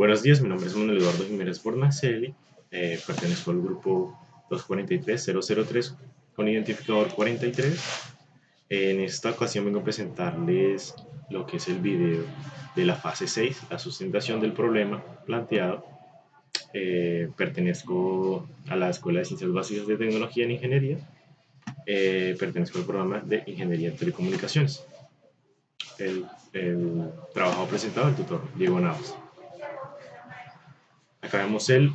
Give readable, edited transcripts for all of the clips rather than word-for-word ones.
Buenos días, mi nombre es Manuel Eduardo Jiménez Bornacelli, pertenezco al grupo 243003 con identificador 43. En esta ocasión vengo a presentarles lo que es el video de la fase 6, la sustentación del problema planteado. Pertenezco a la Escuela de Ciencias Básicas de Tecnología en Ingeniería. Pertenezco al programa de Ingeniería en Telecomunicaciones. El trabajo presentado el tutor Diego Navas. Acá vemos el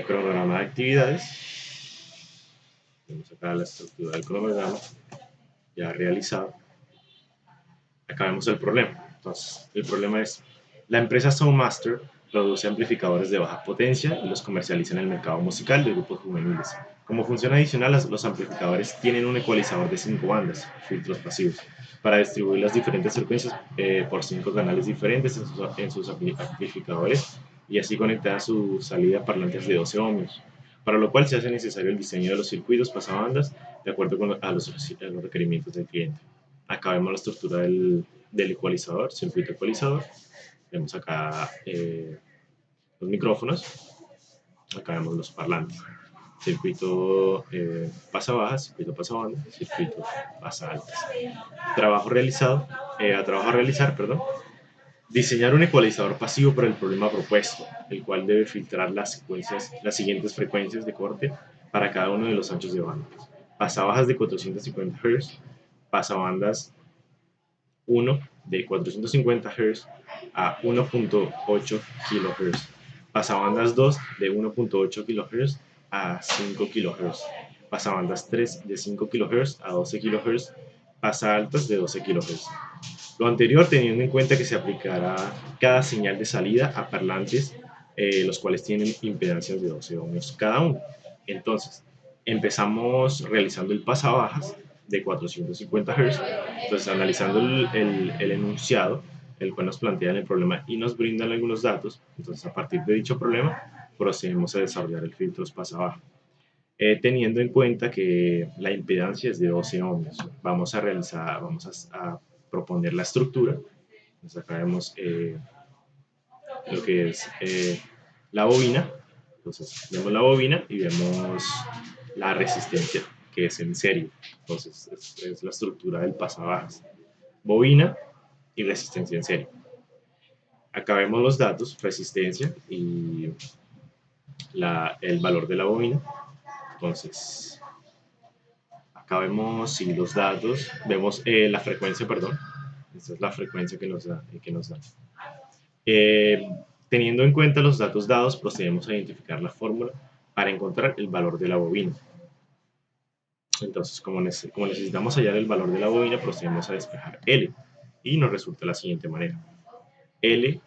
cronograma de actividades. Vemos acá la estructura del cronograma ya realizado. Acá vemos el problema. Entonces, el problema es, la empresa Soundmaster produce amplificadores de baja potencia y los comercializa en el mercado musical de grupos juveniles. Como función adicional, los amplificadores tienen un ecualizador de 5 bandas, filtros pasivos, para distribuir las diferentes frecuencias por 5 canales diferentes en sus amplificadores y así conectar a su salida a parlantes de 12 ohmios, para lo cual se hace necesario el diseño de los circuitos pasabandas de acuerdo a los requerimientos del cliente. Acá vemos la estructura del ecualizador, circuito ecualizador. Vemos acá los micrófonos. Acá vemos los parlantes. Circuito pasa bajas, circuito pasa banda, circuito pasa altas. Trabajo realizado, trabajo a realizar, perdón. Diseñar un ecualizador pasivo para el problema propuesto, el cual debe filtrar las siguientes frecuencias de corte para cada uno de los anchos de banda. Pasabajas de 450 Hz, pasabandas 1 de 450 Hz a 1.8 kHz, pasabandas 2 de 1.8 kHz a 5 kHz, pasabandas 3 de 5 kHz a 12 kHz, pasa altas de 12 kHz. Lo anterior teniendo en cuenta que se aplicará cada señal de salida a parlantes, los cuales tienen impedancias de 12 ohmios cada uno. Entonces, empezamos realizando el pasabajas de 450 Hz. Entonces, analizando el enunciado, el cual nos plantea el problema y nos brindan algunos datos. Entonces, a partir de dicho problema, procedemos a desarrollar el filtro pasabaja. Teniendo en cuenta que la impedancia es de 12 ohmios, vamos a proponer la estructura. Entonces acá vemos lo que es la bobina. Entonces vemos la bobina y vemos la resistencia, que es en serie. Entonces es la estructura del pasabajas. Bobina y resistencia en serie. Acá vemos los datos, resistencia y el valor de la bobina. Entonces, acá vemos los datos, vemos la frecuencia, perdón. Esta es la frecuencia que nos da. Eh, Teniendo en cuenta los datos dados, procedemos a identificar la fórmula para encontrar el valor de la bobina. Entonces, como necesitamos hallar el valor de la bobina, procedemos a despejar L. Y nos resulta de la siguiente manera. L,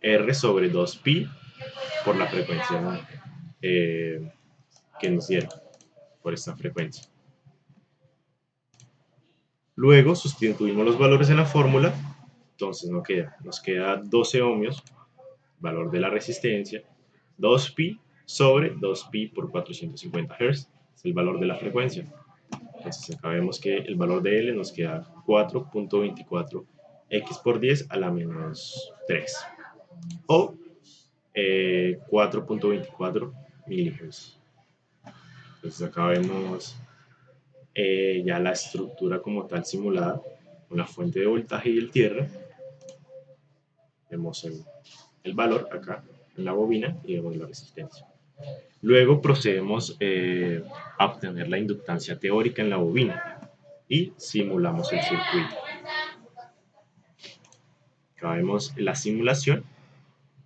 R sobre 2pi por la frecuencia que nos dieron, por esta frecuencia. Luego sustituimos los valores en la fórmula. Entonces nos queda 12 ohmios, valor de la resistencia, 2pi sobre 2pi por 450 Hz, es el valor de la frecuencia. Entonces acá vemos que el valor de L nos queda 4.24 x por 10 a la menos 3 o 4.24 milihertz. Entonces acá vemos ya la estructura como tal simulada, una fuente de voltaje y el tierra. Vemos el valor acá en la bobina y vemos la resistencia. Luego procedemos a obtener la inductancia teórica en la bobina y simulamos el circuito. Acá vemos la simulación,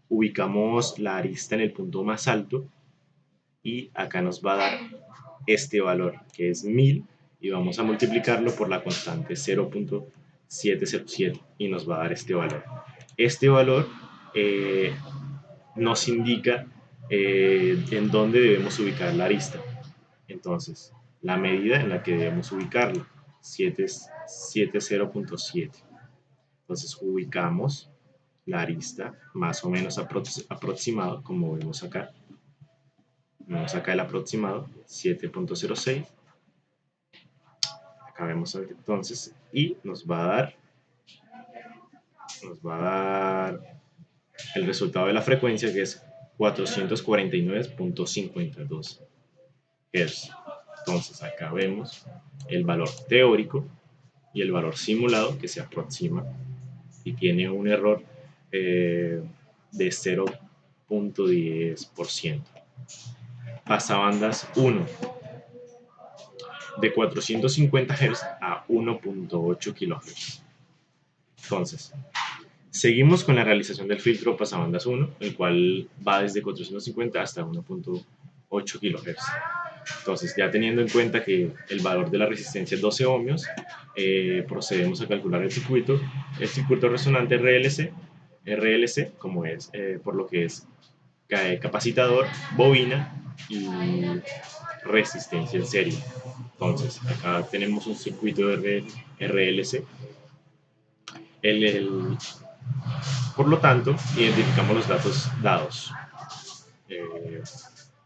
ubicamos la arista en el punto más alto y acá nos va a dar este valor que es 1000 y vamos a multiplicarlo por la constante 0.707 y nos va a dar este valor. Este valor nos indica en dónde debemos ubicar la arista. Entonces, la medida en la que debemos ubicarla, 70.7. Entonces, ubicamos la arista más o menos aproximado, como vemos acá. Vemos acá el aproximado, 7.06. Acá vemos entonces, y nos va a dar el resultado de la frecuencia, que es 449.52 Hz. Entonces acá vemos el valor teórico y el valor simulado que se aproxima y tiene un error de 0.10%. Pasabandas 1 de 450 Hz a 1.8 kHz. Entonces, seguimos con la realización del filtro pasabandas 1, el cual va desde 450 hasta 1.8 kHz. Entonces, ya teniendo en cuenta que el valor de la resistencia es 12 ohmios, procedemos a calcular el circuito resonante RLC como es, por lo que es capacisador, bobina y resistencia en serie. Entonces, acá tenemos un circuito de RLC. Por lo tanto, identificamos los datos dados.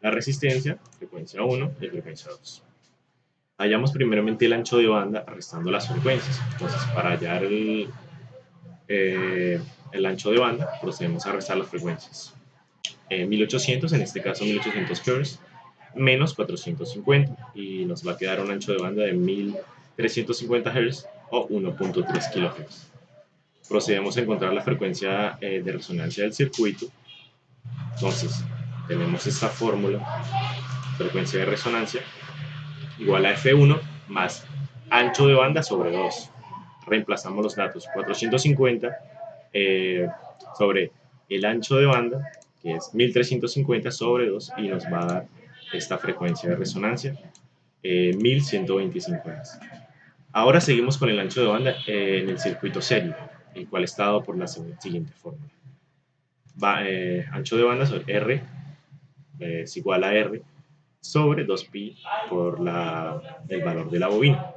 La resistencia, frecuencia 1 y frecuencia 2. Hallamos primeramente el ancho de banda restando las frecuencias. Entonces, para hallar el ancho de banda, procedemos a restar las frecuencias. 1800, en este caso 1800 Hz, menos 450, y nos va a quedar un ancho de banda de 1350 Hz o 1.3 kHz. Procedemos a encontrar la frecuencia de resonancia del circuito. Entonces, tenemos esta fórmula, frecuencia de resonancia, igual a F1 más ancho de banda sobre 2. Reemplazamos los datos 450 sobre el ancho de banda, que es 1350 sobre 2, y nos va a dar esta frecuencia de resonancia, 1125 Hz. Ahora seguimos con el ancho de banda en el circuito serie, el cual está dado por la siguiente fórmula. Ancho de banda sobre R es igual a R sobre 2pi por el valor de la bobina.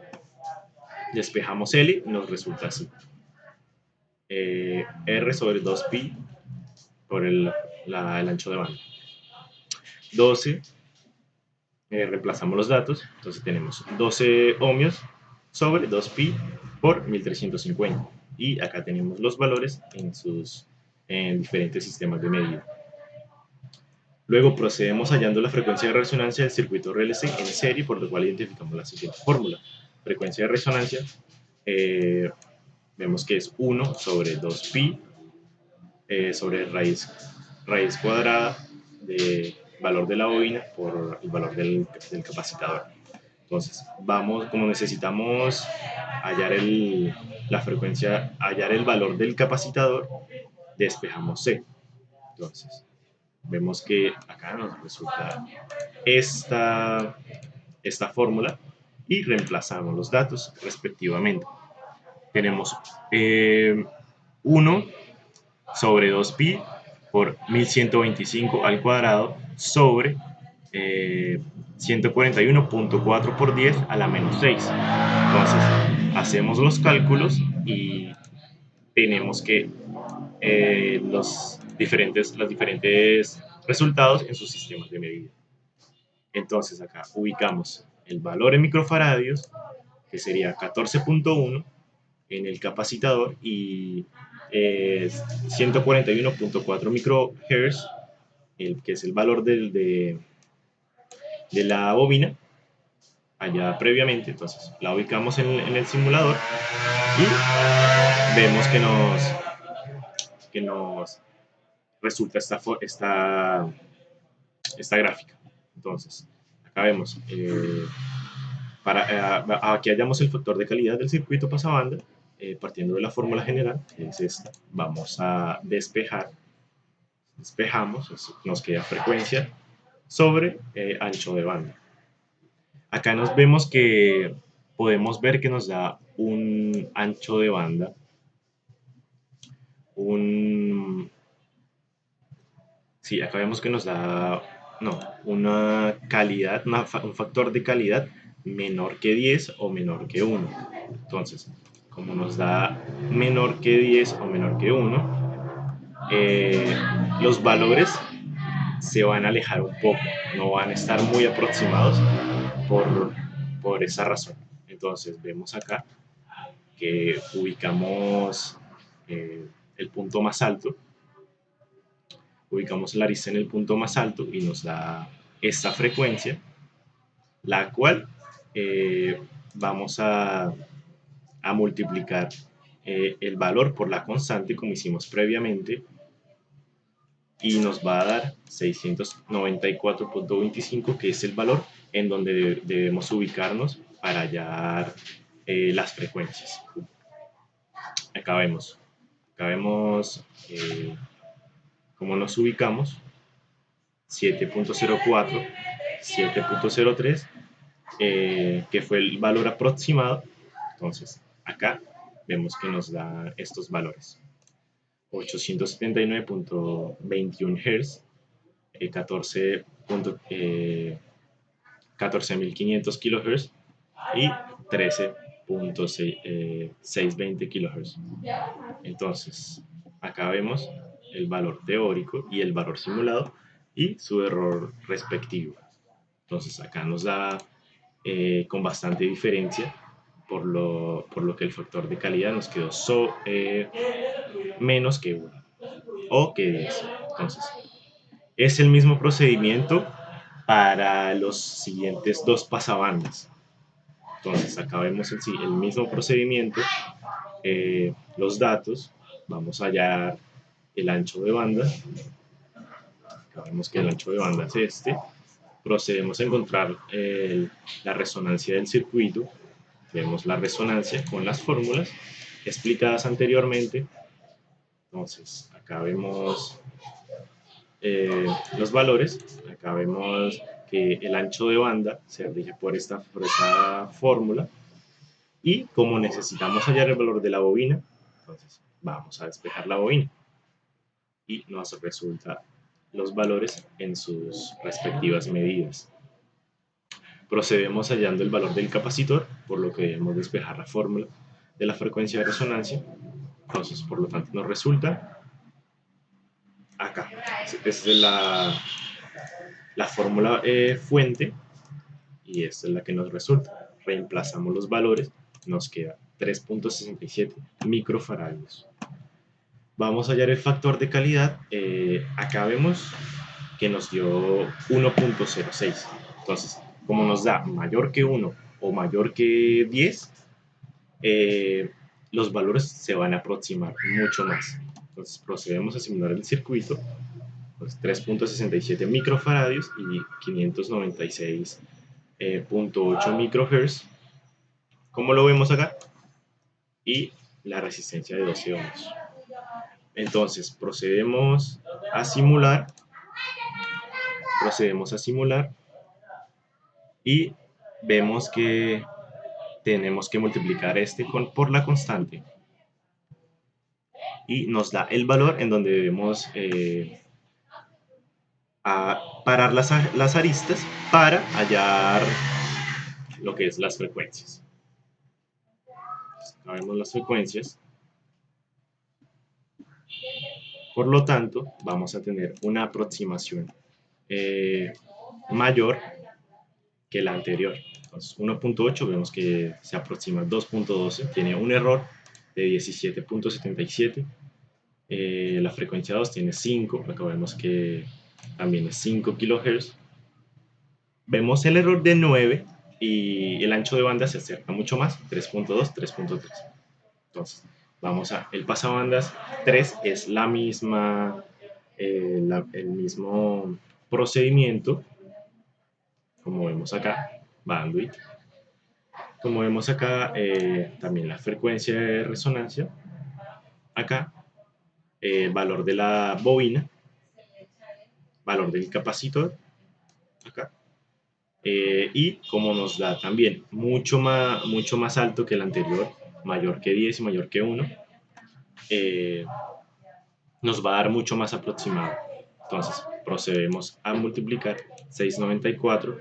Despejamos L y nos resulta así. R sobre 2pi por el ancho de banda. 12, reemplazamos los datos, entonces tenemos 12 ohmios sobre 2pi por 1350. Y acá tenemos los valores en diferentes sistemas de medida. Luego procedemos hallando la frecuencia de resonancia del circuito RLC en serie, por lo cual identificamos la siguiente fórmula. Frecuencia de resonancia, vemos que es 1 sobre 2pi sobre raíz cuadrada de valor de la bobina por el valor del capacitor. Entonces, como necesitamos hallar la frecuencia, hallar el valor del capacitor, despejamos C. Entonces, vemos que acá nos resulta esta fórmula y reemplazamos los datos respectivamente. Tenemos 1 sobre 2pi por 1125 al cuadrado sobre 141.4 por 10 a la menos 6. Entonces, hacemos los cálculos y tenemos que los diferentes resultados en sus sistemas de medida. Entonces, acá ubicamos el valor en microfaradios, que sería 14.1 en el capacitor, y 141.4 microhertz, que es el valor de la bobina allá previamente. Entonces la ubicamos en el simulador y vemos que nos resulta esta gráfica. Entonces acá vemos aquí hallamos el factor de calidad del circuito pasabanda, partiendo de la fórmula general, que es esta. Vamos a despejamos, nos queda frecuencia sobre ancho de banda. Acá podemos ver que nos da un ancho de banda, acá vemos que nos da una calidad, un factor de calidad menor que 10 o menor que 1. Entonces, como nos da menor que 10 o menor que 1, los valores se van a alejar un poco, no van a estar muy aproximados por esa razón. Entonces vemos acá que ubicamos el punto más alto ubicamos la arista en el punto más alto y nos da esta frecuencia, la cual vamos a multiplicar el valor por la constante como hicimos previamente y nos va a dar 694.25, que es el valor en donde debemos ubicarnos para hallar las frecuencias. Acá vemos cómo nos ubicamos: 7.04, 7.03, que fue el valor aproximado. Entonces, acá vemos que nos da estos valores: 879.21 Hz, 14.500 kHz y 13.620 kHz. Entonces, acá vemos el valor teórico y el valor simulado y su error respectivo. Entonces, acá nos da con bastante diferencia, por lo que el factor de calidad nos quedó menos que 1 o que 10. Entonces, es el mismo procedimiento para los siguientes dos pasabandas. Entonces, acá vemos el mismo procedimiento, los datos, vamos a hallar el ancho de banda. Acá vemos que el ancho de banda es este. Procedemos a encontrar la resonancia del circuito. Vemos la resonancia con las fórmulas explicadas anteriormente. Entonces, acá vemos los valores. Acá vemos que el ancho de banda se rige por esta fórmula. Y como necesitamos hallar el valor de la bobina, entonces vamos a despejar la bobina y nos resulta los valores en sus respectivas medidas. Procedemos hallando el valor del capacitor, por lo que debemos despejar la fórmula de la frecuencia de resonancia. Entonces, por lo tanto, nos resulta acá. Esta es la fórmula fuente y esta es la que nos resulta. Reemplazamos los valores, nos queda 3.67 microfaradios. Vamos a hallar el factor de calidad. Acá vemos que nos dio 1.06. Entonces, como nos da mayor que 1 o mayor que 10, los valores se van a aproximar mucho más. Entonces, procedemos a simular el circuito. Pues 3.67 microfaradios y 596.8 microhertz, como lo vemos acá, y la resistencia de 12 ohms. Entonces, procedemos a simular y vemos que tenemos que multiplicar por la constante y nos da el valor en donde debemos parar las aristas para hallar lo que es las frecuencias. Acá vemos las frecuencias. Por lo tanto, vamos a tener una aproximación mayor que la anterior. Entonces, 1.8 vemos que se aproxima a 2.12, tiene un error de 17.77. La frecuencia 2 tiene 5, acá vemos que también es 5 kHz. Vemos el error de 9 y el ancho de banda se acerca mucho más, 3.2, 3.3. Entonces, vamos a el pasabandas 3, es la misma, el mismo procedimiento, como vemos acá, bandwidth. Como vemos acá, también la frecuencia de resonancia. Acá, valor de la bobina, valor del capacitor, acá. Y como nos da también mucho más alto que el anterior, mayor que 10 y mayor que 1, nos va a dar mucho más aproximado. Entonces, procedemos a multiplicar 694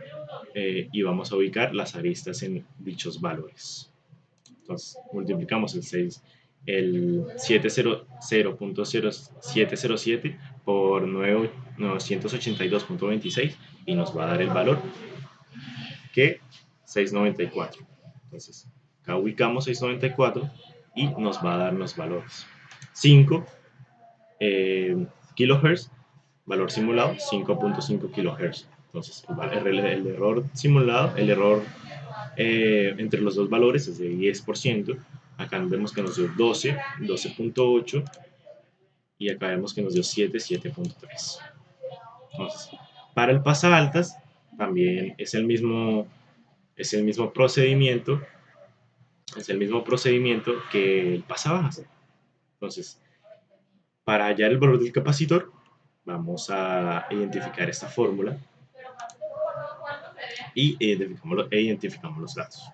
y vamos a ubicar las aristas en dichos valores. Entonces, multiplicamos el 700.0707 por 982.26 y nos va a dar el valor que 694. Entonces, acá ubicamos 694 y nos va a dar los valores. 5 kilohertz valor simulado 5.5 kHz. Entonces, el error simulado, el error entre los dos valores es de 10%. Acá vemos que nos dio 12, 12.8 y acá vemos que nos dio 7, 7.3. Entonces, para el pasaaltas también es el mismo procedimiento, es el mismo procedimiento que el pasabajas. Entonces, para hallar el valor del capacitor, vamos a identificar esta fórmula y identificamos los datos.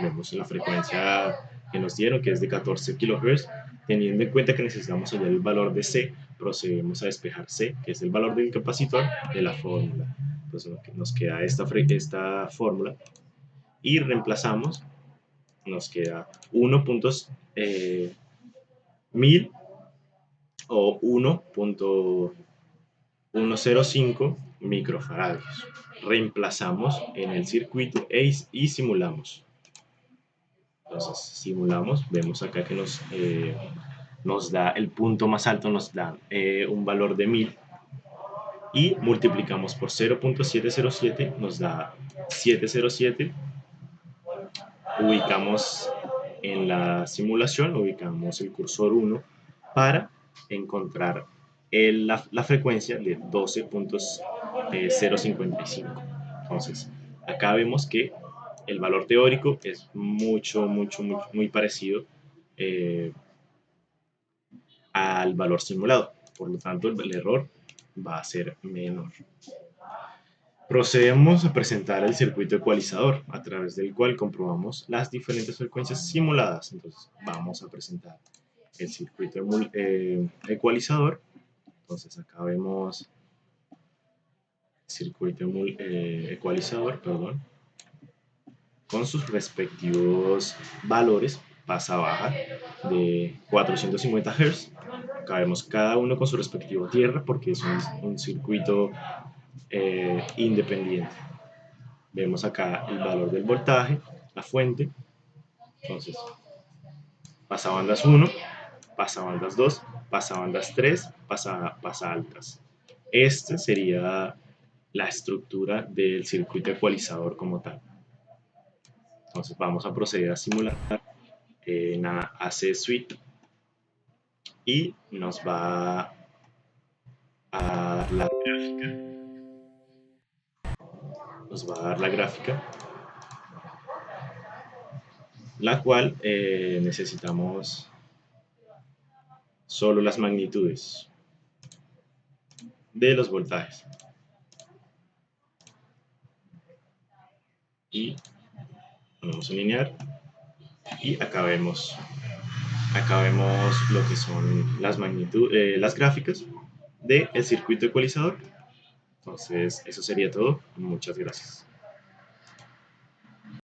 Vemos la frecuencia que nos dieron, que es de 14 kHz. Teniendo en cuenta que necesitamos hallar el valor de C, procedemos a despejar C, que es el valor del capacitor, de la fórmula. Entonces nos queda esta fórmula y reemplazamos, nos queda 1.1000 o 1.105 microfaradios. Reemplazamos en el circuito y simulamos. Entonces simulamos, vemos acá que nos da el punto más alto, nos da un valor de 1000 y multiplicamos por 0.707, nos da 707. Ubicamos en la simulación, ubicamos el cursor 1 para encontrar la frecuencia de 12.055. Entonces, acá vemos que el valor teórico es muy parecido eh, al valor simulado. Por lo tanto, el error va a ser menor. Procedemos a presentar el circuito ecualizador, a través del cual comprobamos las diferentes frecuencias simuladas. Entonces, vamos a presentar el circuito ecualizador. Entonces, acá vemos circuito ecualizador, perdón, con sus respectivos valores pasa-baja de 450 Hz. Acá vemos cada uno con su respectivo tierra porque es un circuito independiente. Vemos acá el valor del voltaje, la fuente. Entonces, pasabandas 1, pasabandas 2, pasabandas 3, pasa-altas. Esta sería la estructura del circuito ecualizador como tal. Entonces vamos a proceder a simular en AC Suite y nos va a dar la gráfica. Nos va a dar la gráfica, la cual necesitamos solo las magnitudes de los voltajes. Y ponemos a linear y acá vemos lo que son las magnitudes, las gráficas del circuito ecualizador. Entonces, eso sería todo. Muchas gracias.